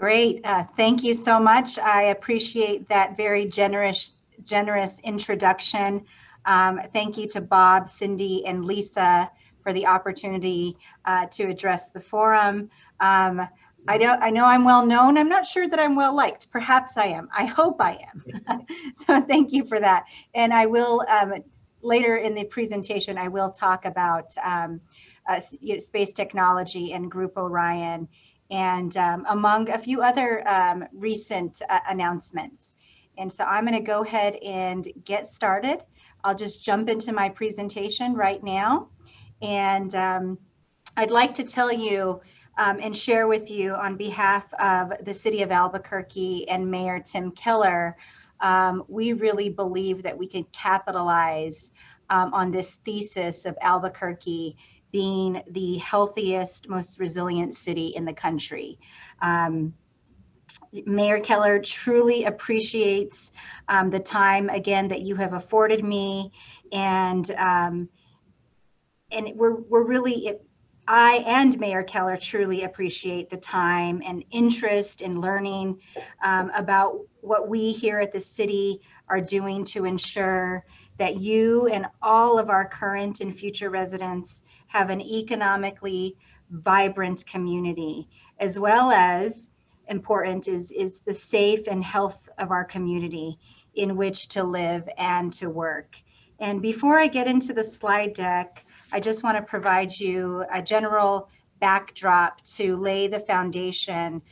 Great. Thank you so much. I appreciate that very generous introduction. Thank you to Bob, Cindy, and Lisa for the opportunity to address the forum. I know I'm well known. I'm not sure that I'm well liked. Perhaps I am. I hope I am. So thank you for that. And I will, later in the presentation, I will talk about space technology and Group Orion, and among a few other recent announcements. And so I'm going to go ahead and get started. I'll just jump into my presentation right now. And I'd like to tell you and share with you on behalf of the City of Albuquerque and Mayor Tim Keller, we really believe that we can capitalize on this thesis of Albuquerque being the healthiest, most resilient city in the country. Mayor Keller truly appreciates the time, again, that you have afforded me, and we're really, I and Mayor Keller truly appreciate the time and interest in learning about what we here at the city are doing to ensure that you and all of our current and future residents have an economically vibrant community, as well as important is the safe and health of our community in which to live and to work. And before I get into the slide deck, I just want to provide you a general backdrop to lay the foundation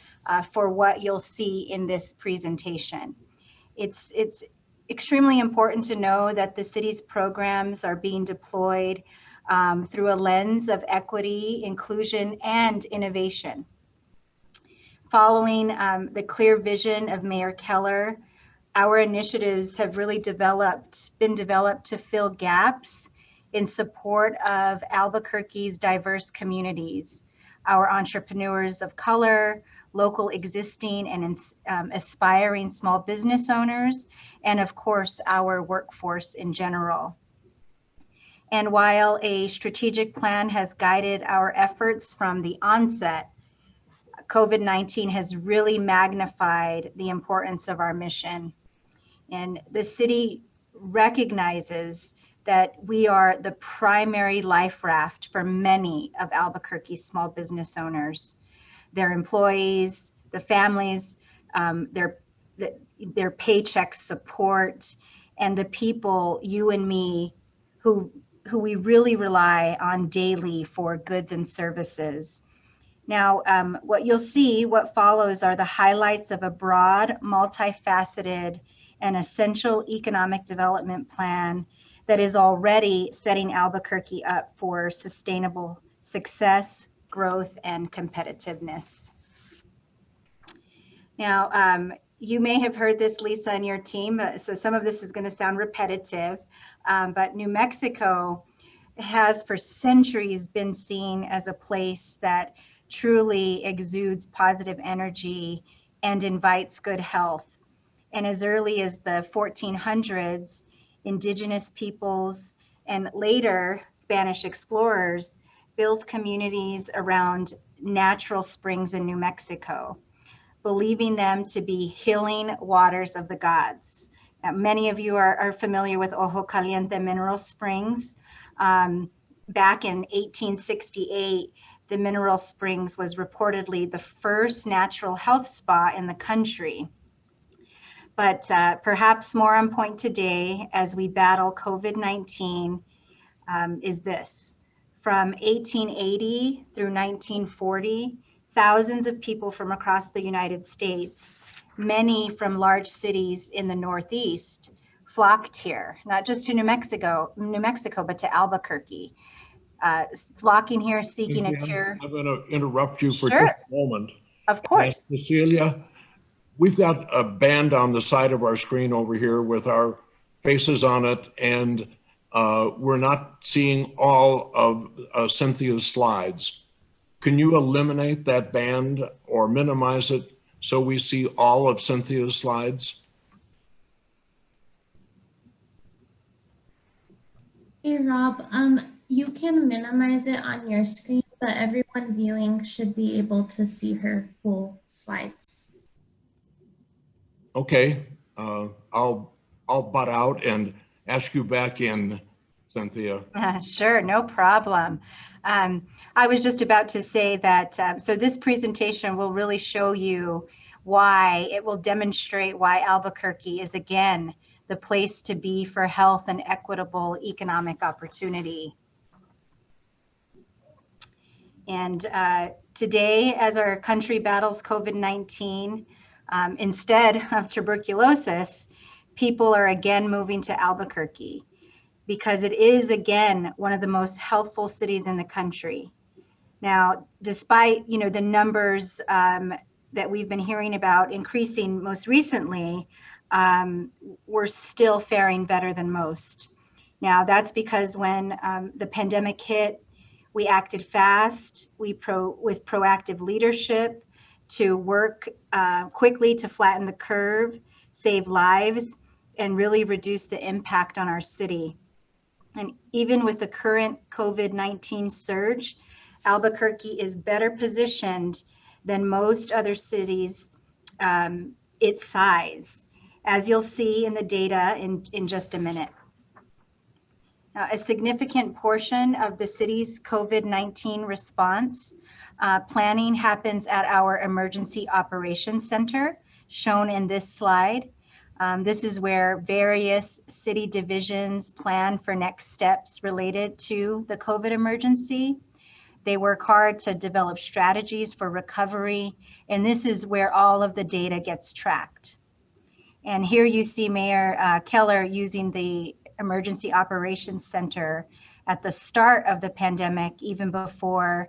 for what you'll see in this presentation. It's extremely important to know that the city's programs are being deployed through a lens of equity, inclusion, and innovation. Following the clear vision of Mayor Keller, our initiatives have really been developed to fill gaps in support of Albuquerque's diverse communities, our entrepreneurs of color, local existing and aspiring small business owners, and of course, our workforce in general. And while a strategic plan has guided our efforts from the onset, COVID-19 has really magnified the importance of our mission. And the city recognizes that we are the primary life raft for many of Albuquerque's small business owners, their employees, the families, their paycheck support, and the people, you and me, who we really rely on daily for goods and services. Now, what follows are the highlights of a broad, multifaceted, and essential economic development plan that is already setting Albuquerque up for sustainable success, growth, and competitiveness. Now, you may have heard this, Lisa, and your team, so some of this is going to sound repetitive, but New Mexico has for centuries been seen as a place that truly exudes positive energy and invites good health. And as early as the 1400s, indigenous peoples and later Spanish explorers built communities around natural springs in New Mexico, believing them to be healing waters of the gods. Now, many of you are familiar with Ojo Caliente mineral springs. Back in 1868, the mineral springs was reportedly the first natural health spa in the country. But perhaps more on point today as we battle COVID-19 is this. From 1880 through 1940, thousands of people from across the United States, many from large cities in the Northeast, flocked here, not just to New Mexico, but to Albuquerque, flocking here, seeking a cure. I'm going to interrupt you for just a moment. Of course. Cecilia, we've got a band on the side of our screen over here with our faces on it, and we're not seeing all of Cynthia's slides. Can you eliminate that band or minimize it so we see all of Cynthia's slides? Hey, Rob, you can minimize it on your screen but everyone viewing should be able to see her full slides. Okay, I'll butt out and ask you back in, Cynthia. Sure, no problem. I was just about to say that, so this presentation will really show you why, it will demonstrate why Albuquerque is again the place to be for health and equitable economic opportunity. And today, as our country battles COVID-19, instead of tuberculosis, people are again moving to Albuquerque, because it is again one of the most healthful cities in the country. Now, despite the numbers that we've been hearing about increasing most recently, we're still faring better than most. Now, that's because when the pandemic hit, we acted fast. With proactive leadership to work quickly to flatten the curve, save lives, and really reduce the impact on our city. And even with the current COVID-19 surge, Albuquerque is better positioned than most other cities its size, as you'll see in the data in just a minute. Now, a significant portion of the city's COVID-19 response planning happens at our Emergency Operations Center, shown in this slide. This is where various city divisions plan for next steps related to the COVID emergency. They work hard to develop strategies for recovery, and this is where all of the data gets tracked. And here you see Mayor Keller using the Emergency Operations Center at the start of the pandemic, even before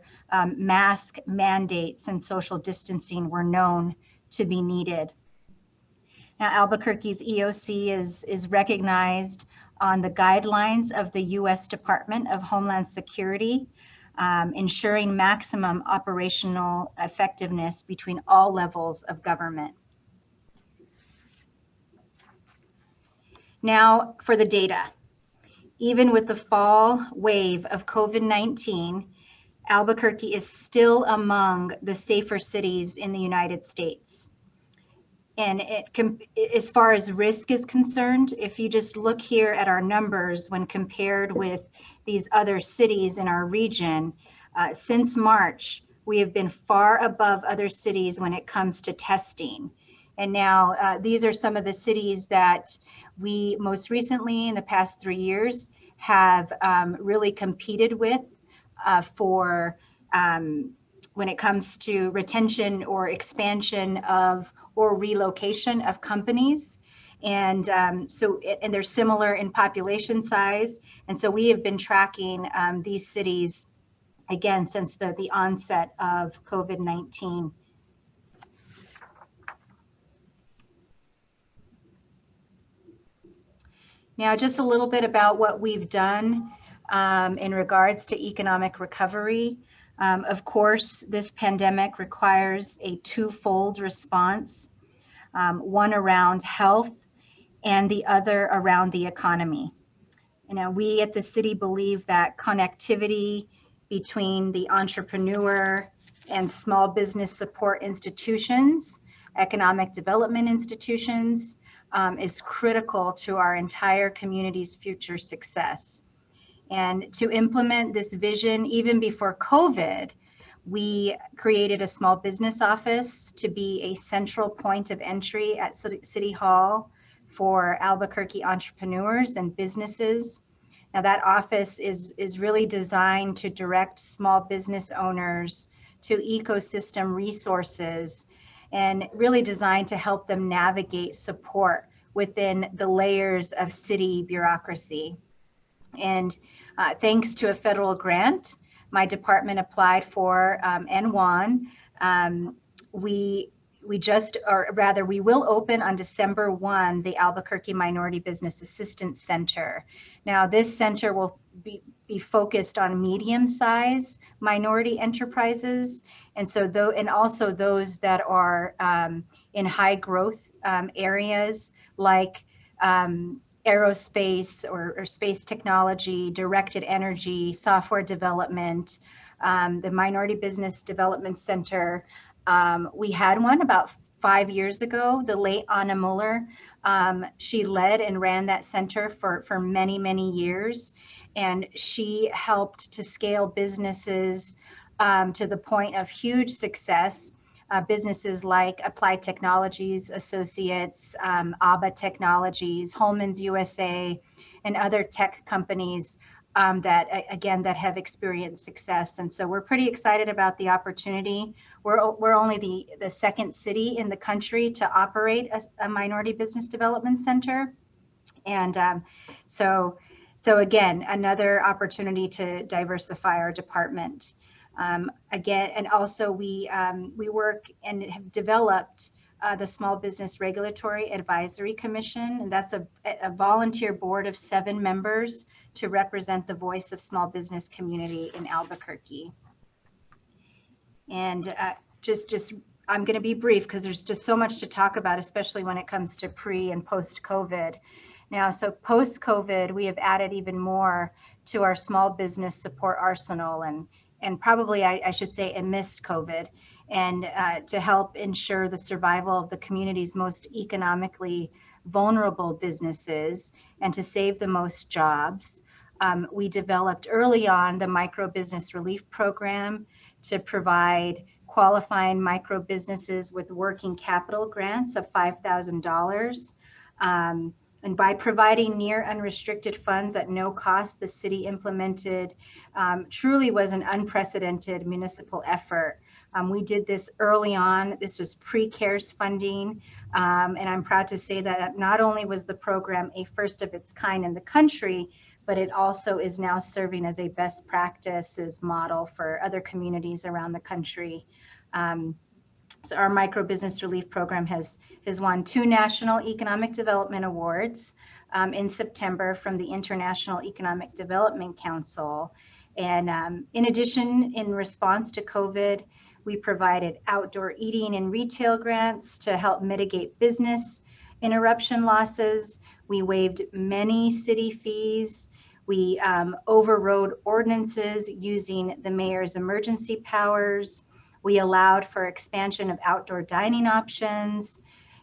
mask mandates and social distancing were known to be needed. Now, Albuquerque's EOC is recognized on the guidelines of the U.S. Department of Homeland Security, ensuring maximum operational effectiveness between all levels of government. Now for the data. Even with the fall wave of COVID-19, Albuquerque is still among the safer cities in the United States. And as far as risk is concerned, if you just look here at our numbers when compared with these other cities in our region, since March, we have been far above other cities when it comes to testing. And now these are some of the cities that we most recently in the past 3 years have really competed with for when it comes to retention or expansion of or relocation of companies. And and they're similar in population size. And so we have been tracking these cities again since the onset of COVID-19. Now, just a little bit about what we've done in regards to economic recovery. Of course, this pandemic requires a twofold response, one around health and the other around the economy. We at the city believe that connectivity between the entrepreneur and small business support institutions, economic development institutions, is critical to our entire community's future success. And to implement this vision, even before COVID, we created a small business office to be a central point of entry at City Hall for Albuquerque entrepreneurs and businesses. Now that office is really designed to direct small business owners to ecosystem resources and really designed to help them navigate support within the layers of city bureaucracy. And thanks to a federal grant, my department applied for and won. We will open on December 1, the Albuquerque Minority Business Assistance Center. Now this center will be focused on medium-sized minority enterprises. And so and also those that are in high growth areas like aerospace or space technology, directed energy, software development, the Minority Business Development Center. We had one about 5 years ago. The late Anna Muller, she led and ran that center for many, many years. And she helped to scale businesses to the point of huge success. Businesses like Applied Technologies Associates, ABBA Technologies, Holman's USA, and other tech companies that have experienced success. And so we're pretty excited about the opportunity. We're only the second city in the country to operate a minority business development center. And so again, another opportunity to diversify our department. Again, and also we work and have developed the Small Business Regulatory Advisory Commission, and that's a volunteer board of 7 members to represent the voice of small business community in Albuquerque. And I'm going to be brief because there's just so much to talk about, especially when it comes to pre and post-COVID. Now, so post-COVID, we have added even more to our small business support arsenal, and probably I should say amidst COVID, and to help ensure the survival of the community's most economically vulnerable businesses and to save the most jobs. We developed early on the Micro Business Relief Program to provide qualifying micro businesses with working capital grants of $5,000. And by providing near unrestricted funds at no cost, the city implemented truly was an unprecedented municipal effort. We did this early on. This was pre-CARES funding. And I'm proud to say that not only was the program a first of its kind in the country, but it also is now serving as a best practices model for other communities around the country. So our Micro Business Relief Program has won 2 National Economic Development Awards in September from the International Economic Development Council. And in addition, in response to COVID, we provided outdoor eating and retail grants to help mitigate business interruption losses. We waived many city fees. We overrode ordinances using the mayor's emergency powers. We allowed for expansion of outdoor dining options,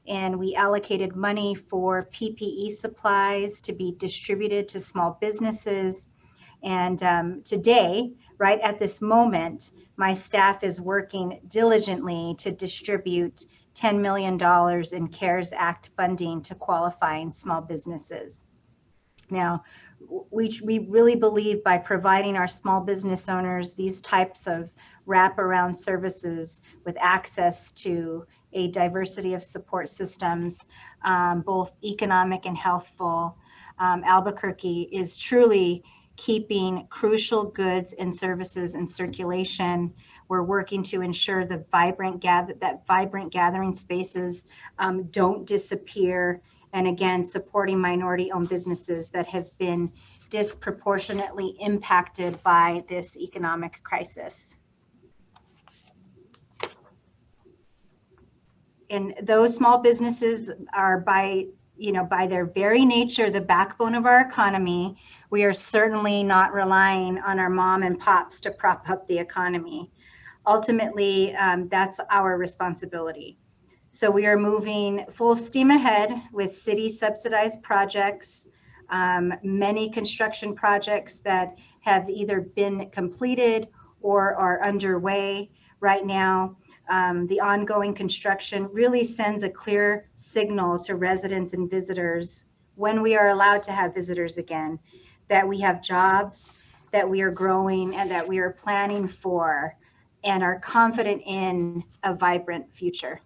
and we allocated money for PPE supplies to be distributed to small businesses. And today, right at this moment, my staff is working diligently to distribute $10 million in CARES Act funding to qualifying small businesses. Now, we really believe by providing our small business owners these types of wraparound services with access to a diversity of support systems, both economic and healthful, Albuquerque is truly keeping crucial goods and services in circulation. We're working to ensure that vibrant gathering spaces don't disappear. And again, supporting minority-owned businesses that have been disproportionately impacted by this economic crisis. And those small businesses are by their very nature, the backbone of our economy. We are certainly not relying on our mom and pops to prop up the economy. Ultimately, that's our responsibility. So we are moving full steam ahead with city subsidized projects, many construction projects that have either been completed or are underway right now. The ongoing construction really sends a clear signal to residents and visitors when we are allowed to have visitors again, that we have jobs, that we are growing, and that we are planning for and are confident in a vibrant future.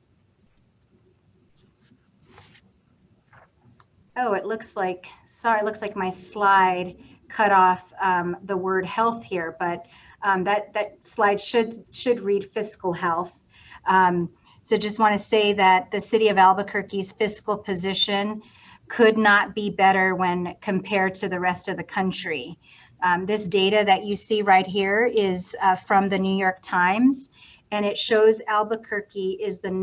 Oh, it looks like my slide cut off the word health here, but that slide should read fiscal health. So just want to say that the City of Albuquerque's fiscal position could not be better when compared to the rest of the country. This data that you see right here is from the New York Times, and it shows Albuquerque is in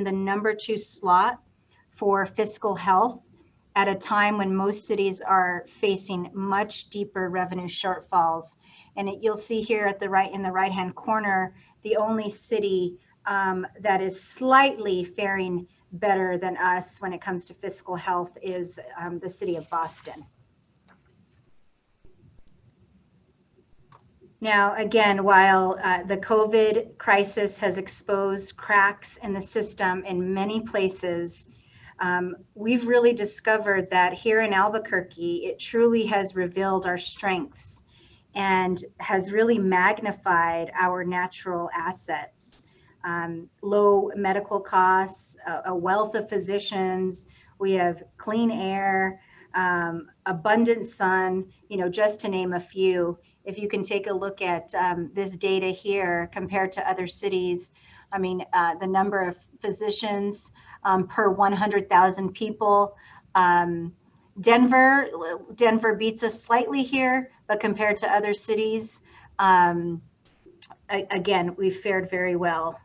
the number 2 slot for fiscal health at a time when most cities are facing much deeper revenue shortfalls. And you'll see here at the right, in the right-hand corner, the only city that is slightly faring better than us when it comes to fiscal health is the city of Boston. Now, again, while the COVID crisis has exposed cracks in the system in many places, we've really discovered that here in Albuquerque, it truly has revealed our strengths and has really magnified our natural assets. Low medical costs, a wealth of physicians, we have clean air, abundant sun, you know, just to name a few. If you can take a look at this data here compared to other cities, I mean, the number of physicians per 100,000 people. Denver beats us slightly here, but compared to other cities, again, we've fared very well.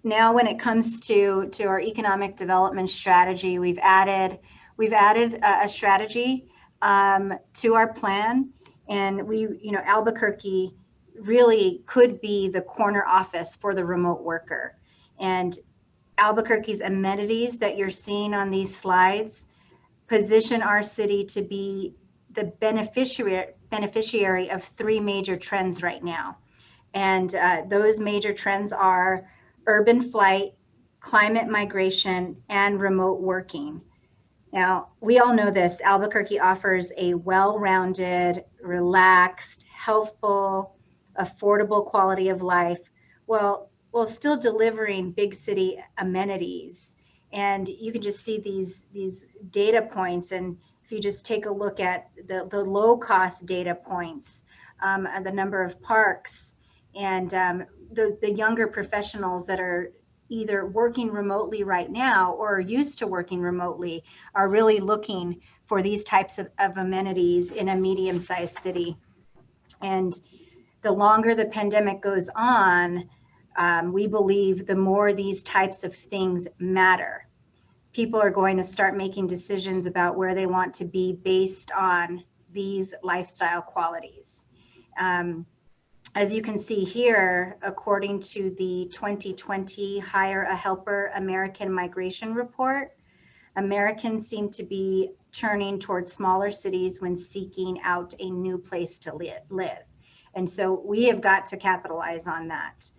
Now, when it comes to our economic development strategy, we've added a strategy to our plan, and Albuquerque really could be the corner office for the remote worker. And Albuquerque's amenities that you're seeing on these slides position our city to be the beneficiary of three major trends right now. And those major trends are urban flight, climate migration, and remote working. Now, we all know this. Albuquerque offers a well-rounded, relaxed, healthful, affordable quality of life, while still delivering big city amenities. And you can just see these data points. And if you just take a look at the low-cost data points, the number of parks, and the younger professionals that are either working remotely right now or are used to working remotely are really looking for these types of amenities in a medium-sized city. And the longer the pandemic goes on, we believe the more these types of things matter. People are going to start making decisions about where they want to be based on these lifestyle qualities. As you can see here, according to the 2020 Hire a Helper American Migration Report, Americans seem to be turning towards smaller cities when seeking out a new place to live. And so we have got to capitalize on that.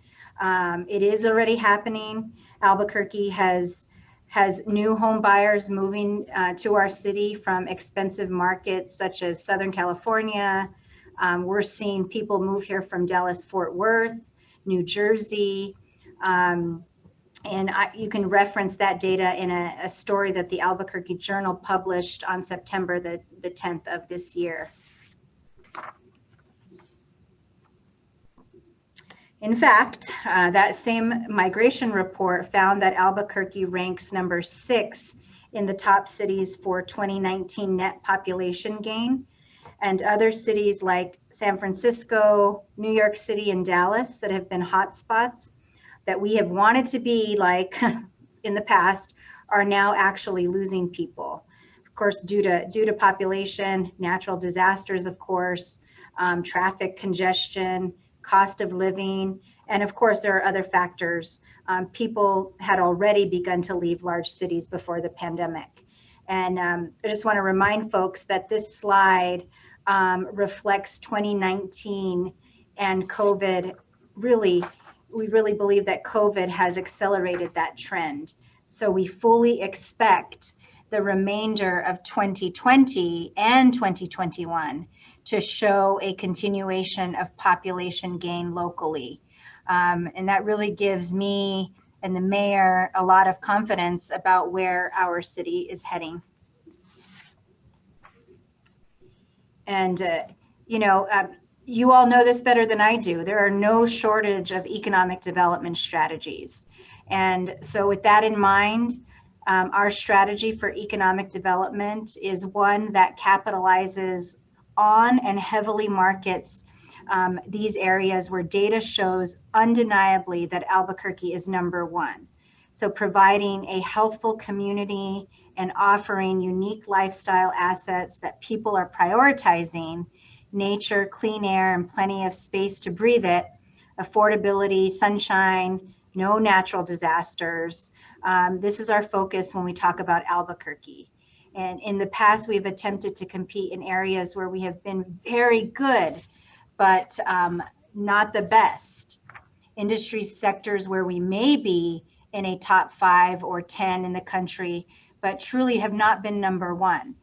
It is already happening. Albuquerque has new home buyers moving to our city from expensive markets such as Southern California. We're seeing people move here from Dallas, Fort Worth, New Jersey, and you can reference that data in a story that the Albuquerque Journal published on September the 10th of this year. In fact, that same migration report found that Albuquerque ranks number 6 in the top cities for 2019 net population gain. And other cities like San Francisco, New York City, and Dallas that have been hotspots that we have wanted to be like in the past are now actually losing people. Of course, due to population, natural disasters, of course, traffic congestion, cost of living, and of course, there are other factors. People had already begun to leave large cities before the pandemic. And I just want to remind folks that this slide reflects 2019 and COVID. We really believe that COVID has accelerated that trend. So we fully expect the remainder of 2020 and 2021 to show a continuation of population gain locally. And that really gives me and the mayor a lot of confidence about where our city is heading. And, you all know this better than I do. There are no shortage of economic development strategies. And so with that in mind, our strategy for economic development is one that capitalizes on and heavily markets these areas where data shows undeniably that Albuquerque is #1. So providing a healthful community and offering unique lifestyle assets that people are prioritizing, nature, clean air, and plenty of space to breathe it, affordability, sunshine, no natural disasters. This is our focus when we talk about Albuquerque. And in the past, we've attempted to compete in areas where we have been very good, but not the best. Industry sectors where we may be in a top 5 or 10 in the country, but truly have not been #1.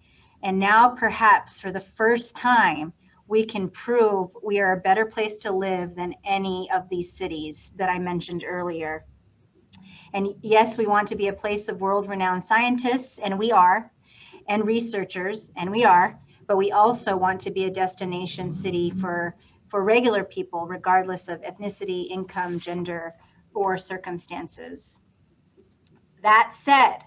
And now perhaps for the first time, we can prove we are a better place to live than any of these cities that I mentioned earlier. And yes, we want to be a place of world-renowned scientists, and we are, and researchers, and we are, but we also want to be a destination city for regular people, regardless of ethnicity, income, gender, or circumstances. That said,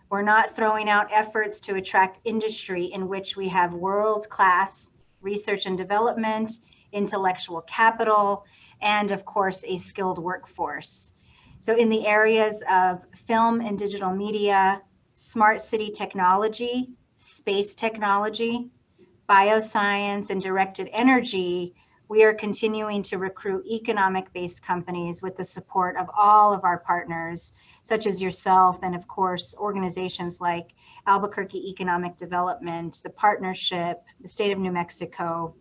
we're not throwing out efforts to attract industry in which we have world-class research and development, intellectual capital, and of course, a skilled workforce. So in the areas of film and digital media, smart city technology, space technology, bioscience, and directed energy, we are continuing to recruit economic-based companies with the support of all of our partners, such as yourself, and of course, organizations like Albuquerque Economic Development, the Partnership, the State of New Mexico.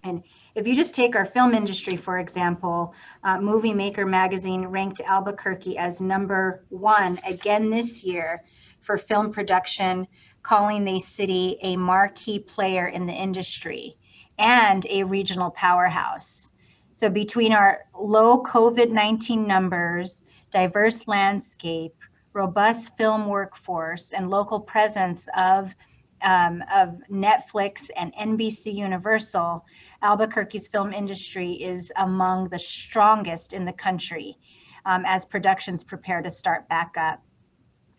And if you just take our film industry, for example, Movie Maker magazine ranked Albuquerque as #1 again this year for film production, calling the city a marquee player in the industry and a regional powerhouse. So between our low COVID-19 numbers, diverse landscape, robust film workforce, and local presence of Netflix and NBC Universal, Albuquerque's film industry is among the strongest in the country as productions prepare to start back up.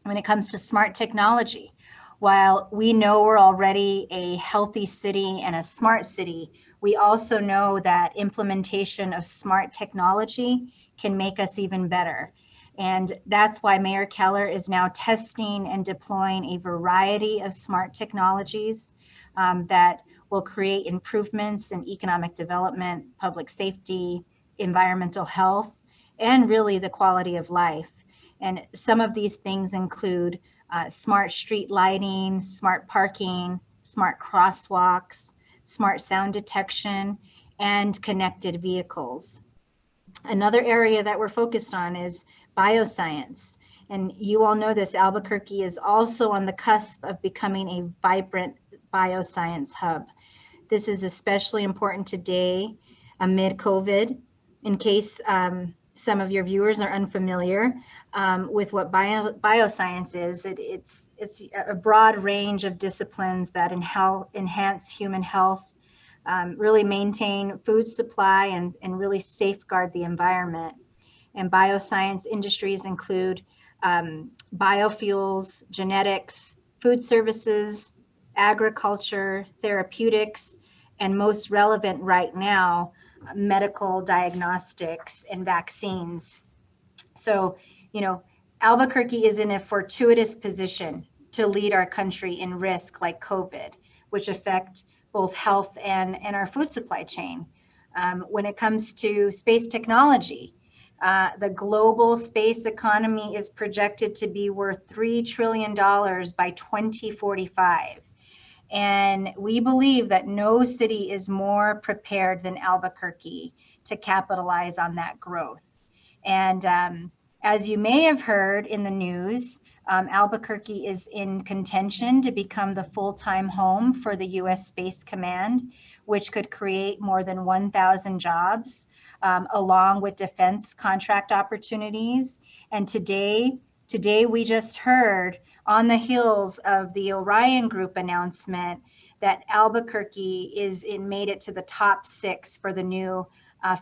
When it comes to smart technology, while we know we're already a healthy city and a smart city, we also know that implementation of smart technology can make us even better. And that's why Mayor Keller is now testing and deploying a variety of smart technologies that will create improvements in economic development, public safety, environmental health, and really the quality of life. And some of these things include smart street lighting, smart parking, smart crosswalks, smart sound detection, and connected vehicles. Another area that we're focused on is bioscience. And you all know this, Albuquerque is also on the cusp of becoming a vibrant bioscience hub. This is especially important today amid COVID. In case some of your viewers are unfamiliar with what bioscience is, it's a broad range of disciplines that enhance human health, really maintain food supply, and really safeguard the environment. And bioscience industries include biofuels, genetics, food services, agriculture, therapeutics, and most relevant right now, medical diagnostics and vaccines. So, Albuquerque is in a fortuitous position to lead our country in risk like COVID, which affect both health and our food supply chain. When it comes to space technology, the global space economy is projected to be worth $3 trillion by 2045. And we believe that no city is more prepared than Albuquerque to capitalize on that growth. And as you may have heard in the news, Albuquerque is in contention to become the full-time home for the U.S. Space Command, which could create more than 1,000 jobs, along with defense contract opportunities. And today we just heard on the heels of the Orion Group announcement that Albuquerque made it to the top 6 for the new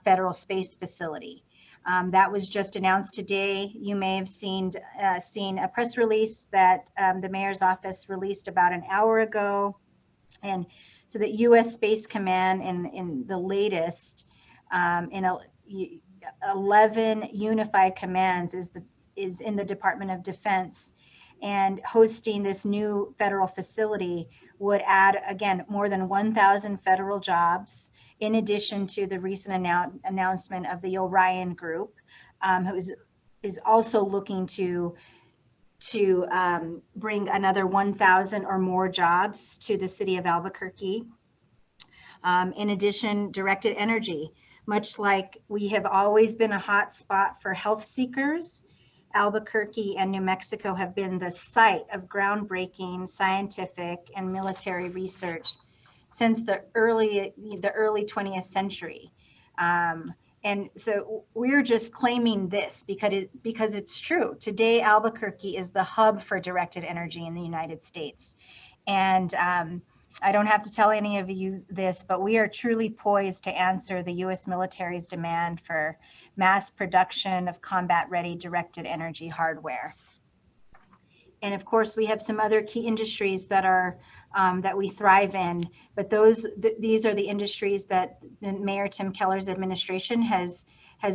federal space facility. That was just announced today. You may have seen a press release that the mayor's office released about an hour ago. And So the U.S. Space Command in the latest, in 11 unified commands is in the Department of Defense, and hosting this new federal facility would add, again, more than 1,000 federal jobs, in addition to the recent announcement of the Orion Group, who is also looking to bring another 1,000 or more jobs to the city of Albuquerque. In addition, directed energy. Much like we have always been a hot spot for health seekers, Albuquerque and New Mexico have been the site of groundbreaking scientific and military research since the early 20th century. And so we're just claiming this because it's true. Today, Albuquerque is the hub for directed energy in the United States. And I don't have to tell any of you this, but we are truly poised to answer the U.S. military's demand for mass production of combat-ready directed energy hardware. And of course, we have some other key industries that are that we thrive in, but these are the industries that Mayor Tim Keller's administration has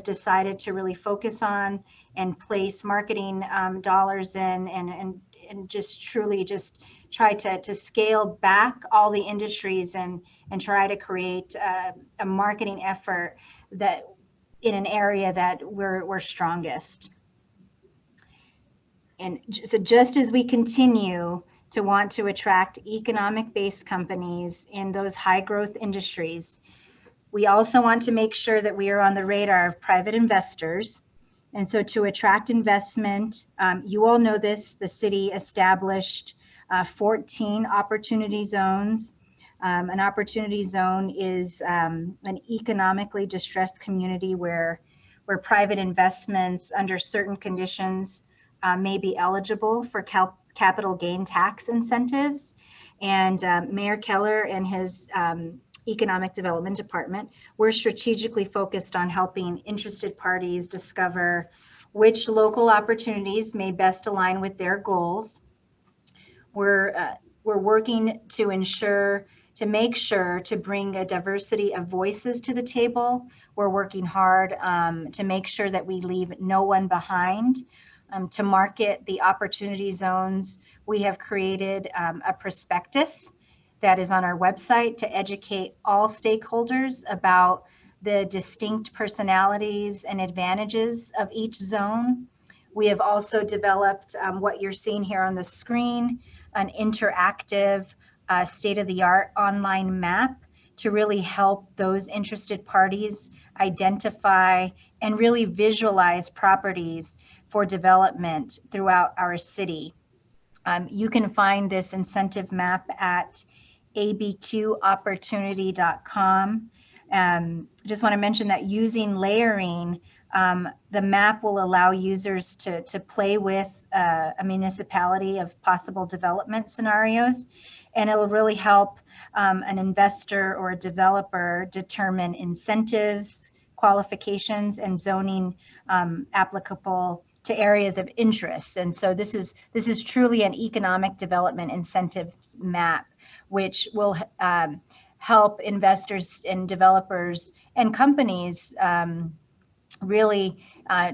decided to really focus on and place marketing dollars in, and just truly just try to scale back all the industries and try to create a marketing effort that in an area that we're strongest. And so just as we continue to want to attract economic-based companies in those high growth industries, we also want to make sure that we are on the radar of private investors. And so to attract investment, you all know this, the city established 14 opportunity zones. An opportunity zone is an economically distressed community where private investments under certain conditions may be eligible for capital gain tax incentives. And Mayor Keller and his Economic Development Department, we're strategically focused on helping interested parties discover which local opportunities may best align with their goals. We're working to make sure to bring a diversity of voices to the table. We're working hard to make sure that we leave no one behind. To market the opportunity zones, we have created a prospectus that is on our website to educate all stakeholders about the distinct personalities and advantages of each zone. We have also developed what you're seeing here on the screen, an interactive state-of-the-art online map to really help those interested parties identify and really visualize properties for development throughout our city. You can find this incentive map at abqopportunity.com. Just want to mention that using layering, the map will allow users to play with a municipality of possible development scenarios, and it will really help an investor or a developer determine incentives, qualifications, and zoning applicable to areas of interest. And so this is truly an economic development incentives map, which will help investors and developers and companies really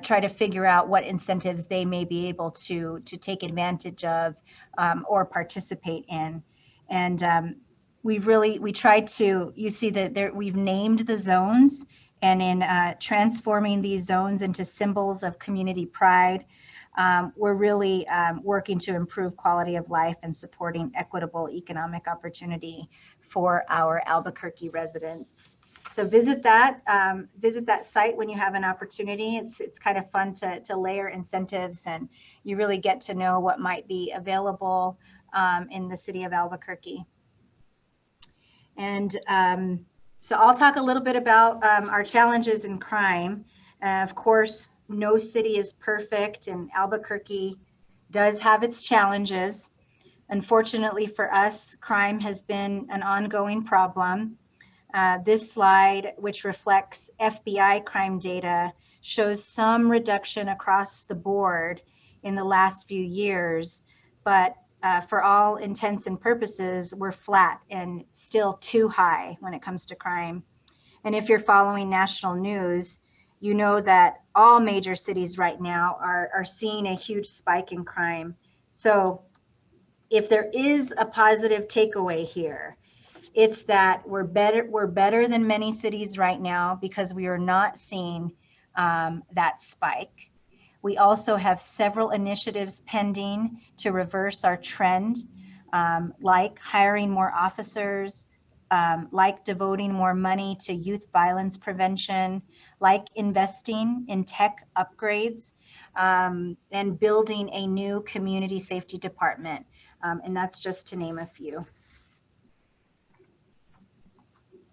try to figure out what incentives they may be able to take advantage of or participate in. And we tried to, you see that we've named the zones, and in transforming these zones into symbols of community pride, we're really working to improve quality of life and supporting equitable economic opportunity for our Albuquerque residents. So visit that site when you have an opportunity. It's kind of fun to layer incentives, and you really get to know what might be available in the city of Albuquerque. And so I'll talk a little bit about our challenges in crime. Of course, no city is perfect, and Albuquerque does have its challenges. Unfortunately for us, crime has been an ongoing problem. This slide, which reflects FBI crime data, shows some reduction across the board in the last few years, but for all intents and purposes, we're flat and still too high when it comes to crime. And if you're following national news, you know that all major cities right now are seeing a huge spike in crime. So if there is a positive takeaway here, it's that we're better than many cities right now because we are not seeing that spike. We also have several initiatives pending to reverse our trend, like hiring more officers, like devoting more money to youth violence prevention, like investing in tech upgrades, and building a new community safety department. And that's just to name a few.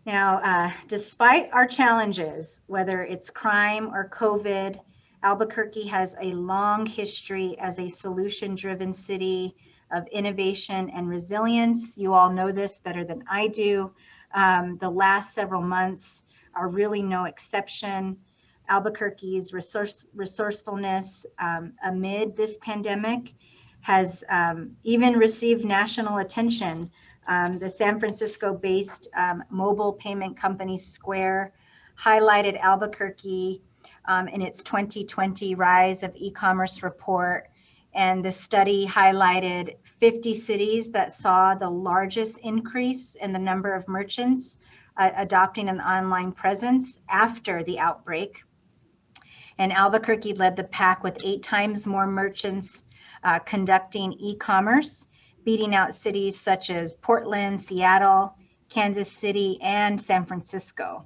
Now, despite our challenges, whether it's crime or COVID, Albuquerque has a long history as a solution-driven city of innovation and resilience. You all know this better than I do. The last several months are really no exception. Albuquerque's resourcefulness amid this pandemic has even received national attention. The San Francisco-based mobile payment company Square highlighted Albuquerque in its 2020 Rise of E-commerce report. And the study highlighted 50 cities that saw the largest increase in the number of merchants adopting an online presence after the outbreak. And Albuquerque led the pack with 8 times more merchants conducting e-commerce, beating out cities such as Portland, Seattle, Kansas City, and San Francisco.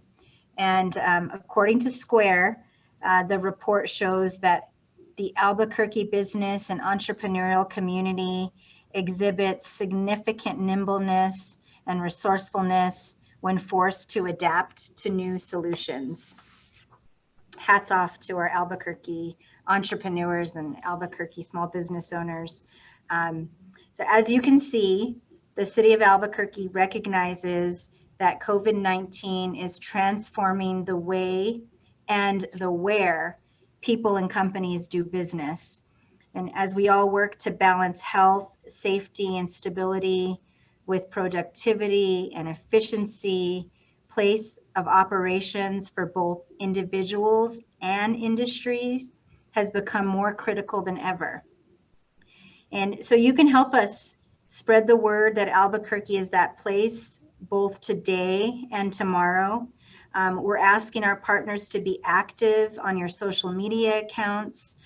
And according to Square, the report shows that the Albuquerque business and entrepreneurial community exhibits significant nimbleness and resourcefulness when forced to adapt to new solutions. Hats off to our Albuquerque entrepreneurs and Albuquerque small business owners. So as you can see, the City of Albuquerque recognizes that COVID-19 is transforming the way and the where people and companies do business. And as we all work to balance health, safety, and stability with productivity and efficiency, place of operations for both individuals and industries has become more critical than ever. And so you can help us spread the word that Albuquerque is that place both today and tomorrow. We're asking our partners to be active on your social media accounts,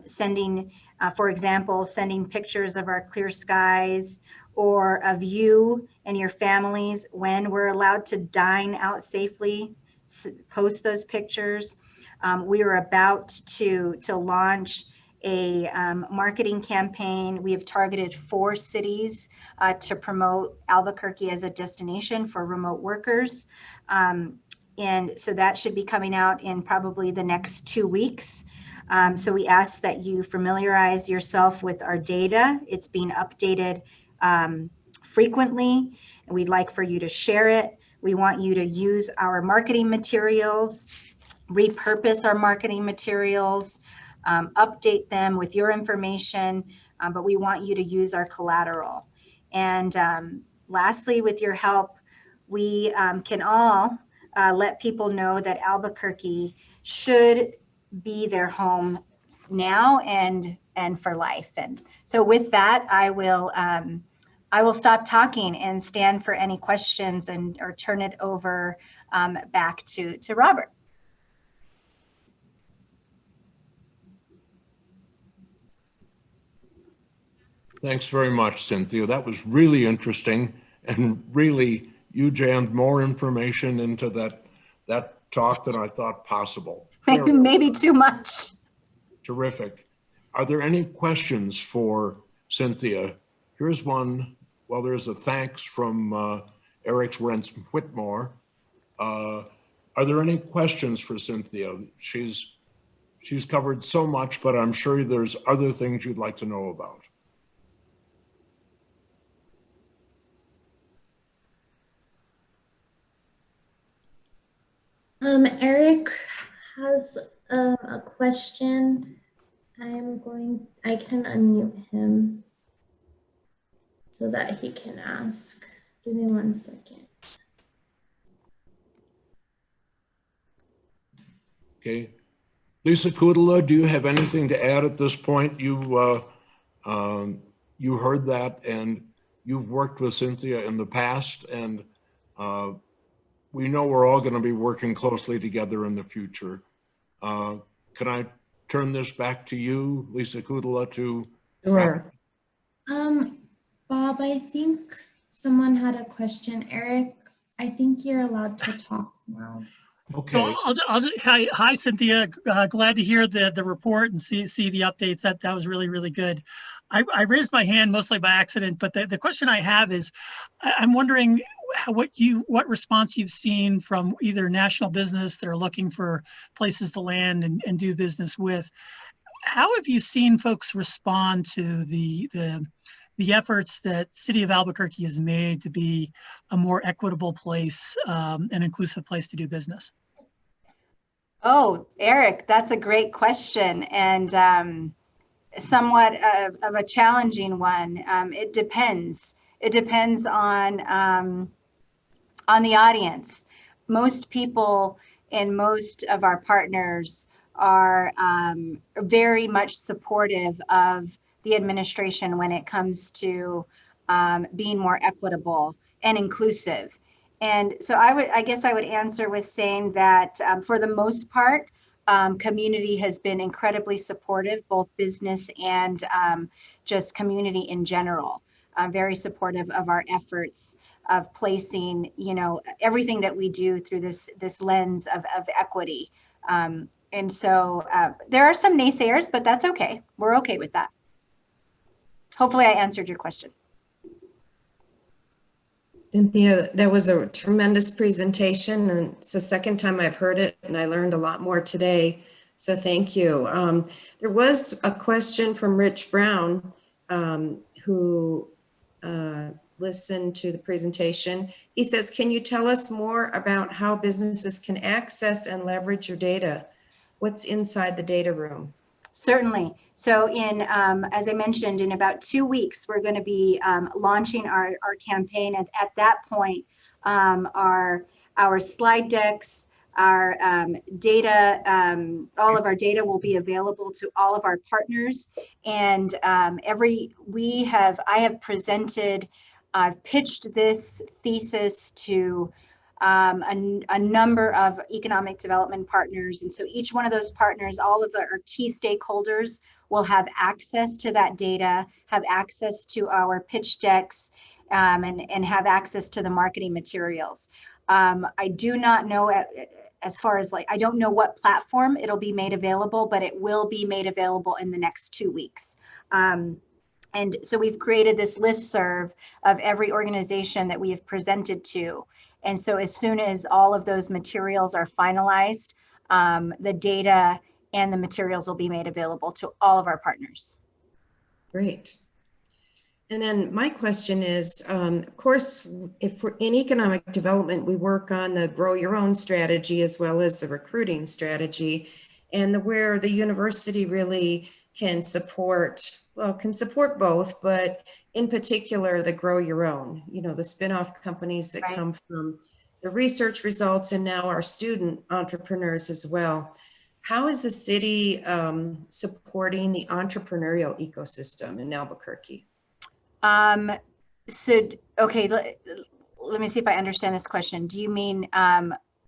sending, for example, sending pictures of our clear skies or of you and your families when we're allowed to dine out safely. Post those pictures. We are about to launch a marketing campaign. We have targeted 4 cities to promote Albuquerque as a destination for remote workers. And so that should be coming out in probably the next 2 weeks. So we ask that you familiarize yourself with our data. It's being updated frequently, and we'd like for you to share it. We want you to use our marketing materials, repurpose our marketing materials, update them with your information, but we want you to use our collateral. And lastly, with your help, we can all let people know that Albuquerque should be their home now and for life. And so with that, I will stop talking and stand for any questions or turn it over back to Robert. Thanks very much, Cynthia. That was really interesting, and really you jammed more information into that talk than I thought possible. Maybe too much. Terrific. Are there any questions for Cynthia? Here's one. Well, there's a thanks from Eric Rentz Whitmore. Are there any questions for Cynthia? She's covered so much, but I'm sure there's other things you'd like to know about. Eric has a question. I can unmute him. so that he can ask. Give me 1 second. Okay. Lisa Kudala, do you have anything to add at this point? You heard that, and you've worked with Synthia in the past, and we know we're all going to be working closely together in the future. Can I turn this back to you, Lisa Kudala, to? Sure. Bob, I think someone had a question. Eric, I think you're allowed to talk now. Okay. So hi, Cynthia. Glad to hear the report and see the updates. That was really good. I raised my hand mostly by accident, but the question I have is, I'm wondering what response you've seen from either national business that are looking for places to land and do business with. How have you seen folks respond to the efforts that City of Albuquerque has made to be a more equitable place, an inclusive place to do business? Oh, Eric, that's a great question, and somewhat of a challenging one. It depends. It depends on the audience. Most people and most of our partners are very much supportive of the administration when it comes to being more equitable and inclusive. And so I guess I would answer with saying that for the most part, community has been incredibly supportive, both business and just community in general. Very supportive of our efforts of placing, everything that we do through this lens of equity. And so there are some naysayers, but that's okay. We're okay with that. Hopefully I answered your question. Synthia, that was a tremendous presentation, and it's the second time I've heard it, and I learned a lot more today. So thank you. There was a question from Rich Brown, who listened to the presentation. He says, can you tell us more about how businesses can access and leverage your data? What's inside the data room? Certainly. So as I mentioned, in about 2 weeks, we're going to be launching our campaign. At that point, our slide decks, our data, all of our data will be available to all of our partners. And I have presented, I've pitched this thesis to a number of economic development partners. And so each one of those partners, all of our key stakeholders, will have access to that data, have access to our pitch decks, and have access to the marketing materials. I do not know as far as I don't know what platform it'll be made available, but it will be made available in the next 2 weeks. And so we've created this listserv of every organization that we have presented to. And so as soon as all of those materials are finalized, the data and the materials will be made available to all of our partners. Great. And then my question is, of course, if we're in economic development, we work on the grow your own strategy as well as the recruiting strategy, and where the university really can support both, but in particular, the grow your own, the spin-off companies that come from the research results and now our student entrepreneurs as well. How is the city supporting the entrepreneurial ecosystem in Albuquerque? Okay, let me see if I understand this question. Do you mean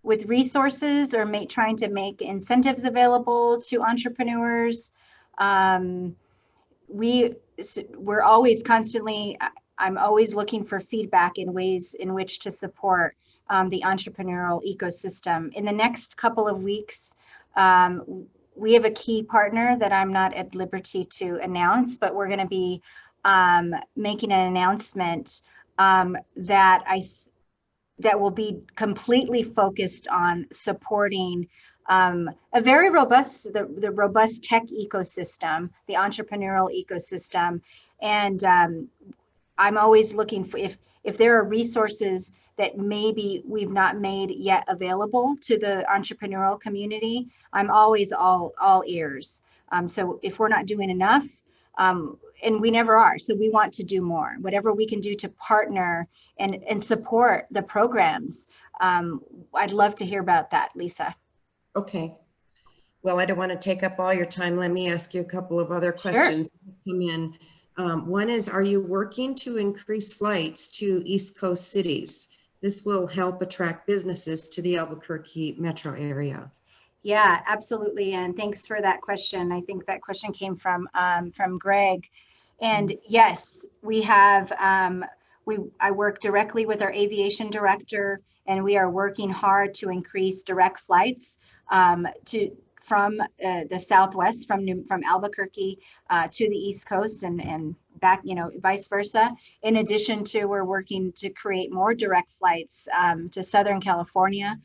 with resources or trying to make incentives available to entrepreneurs? We're always constantly, I'm always looking for feedback in ways in which to support the entrepreneurial ecosystem. In the next couple of weeks, we have a key partner that I'm not at liberty to announce, but we're going to be making an announcement that will be completely focused on supporting a very robust, the robust tech ecosystem, the entrepreneurial ecosystem. And I'm always looking for, if there are resources that maybe we've not made yet available to the entrepreneurial community, I'm always all ears. So if we're not doing enough, And we never are. So we want to do more. Whatever we can do to partner and support the programs. I'd love to hear about that, Lisa. Okay. Well, I don't want to take up all your time. Let me ask you a couple of other questions that come in. One is, are you working to increase flights to East Coast cities? This will help attract businesses to the Albuquerque metro area. Yeah, absolutely. And thanks for that question. I think that question came from Greg. And yes, we have, I work directly with our aviation director, and we are working hard to increase direct flights from the Southwest, from Albuquerque to the East Coast and back, vice versa. In addition to, we're working to create more direct flights to Southern California.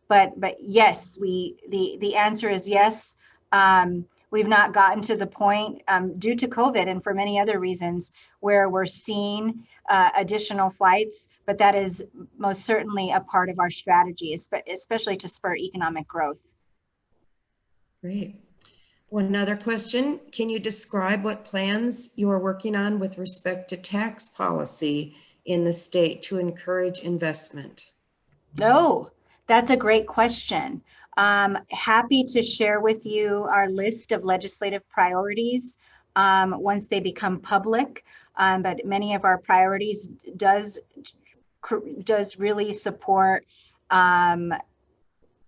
But yes, the answer is yes. We've not gotten to the point due to COVID and for many other reasons where we're seeing additional flights, but that is most certainly a part of our strategy, especially to spur economic growth. Great. One other question. Can you describe what plans you are working on with respect to tax policy in the state to encourage investment? No, that's a great question. Happy to share with you our list of legislative priorities once they become public. But many of our priorities does really support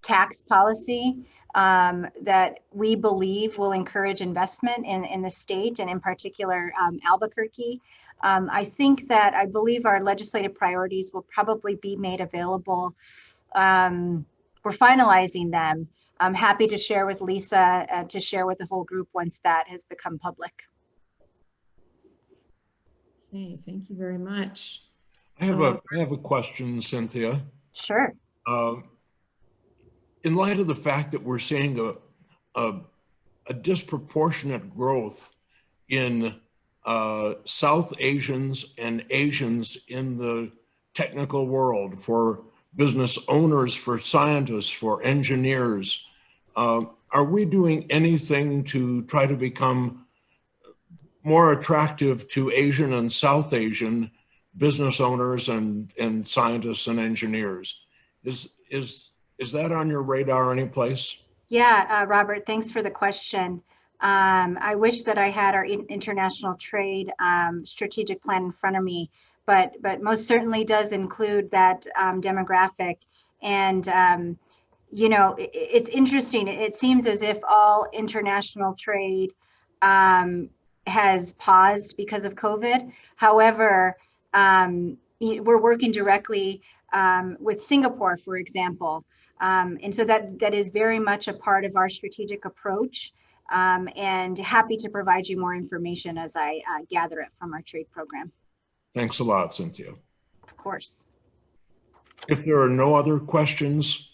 tax policy that we believe will encourage investment in the state and in particular Albuquerque. I believe our legislative priorities will probably be made available. We're finalizing them. I'm happy to share with Lisa, to share with the whole group once that has become public. Okay, thank you very much. I have a question, Synthia. Sure. In light of the fact that we're seeing a disproportionate growth in South Asians and Asians in the technical world, for business owners, for scientists, for engineers, are we doing anything to try to become more attractive to Asian and South Asian business owners and scientists and engineers? Is that on your radar anyplace? Yeah, Robert, thanks for the question. I wish that I had our international trade strategic plan in front of me, but most certainly does include that demographic. And it's interesting. It seems as if all international trade has paused because of COVID. However, we're working directly with Singapore, for example. And so that is very much a part of our strategic approach, and happy to provide you more information as I gather it from our trade program. Thanks a lot, Synthia. Of course. If there are no other questions,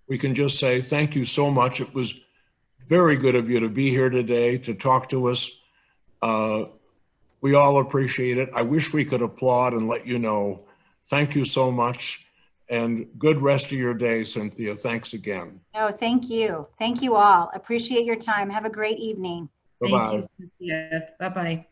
we can just say thank you so much. It was very good of you to be here today to talk to us. We all appreciate it. I wish we could applaud and let you know. Thank you so much. And good rest of your day, Synthia. Thanks again. No, thank you. Thank you all. Appreciate your time. Have a great evening. Bye-bye. Thank you, Synthia. Bye-bye.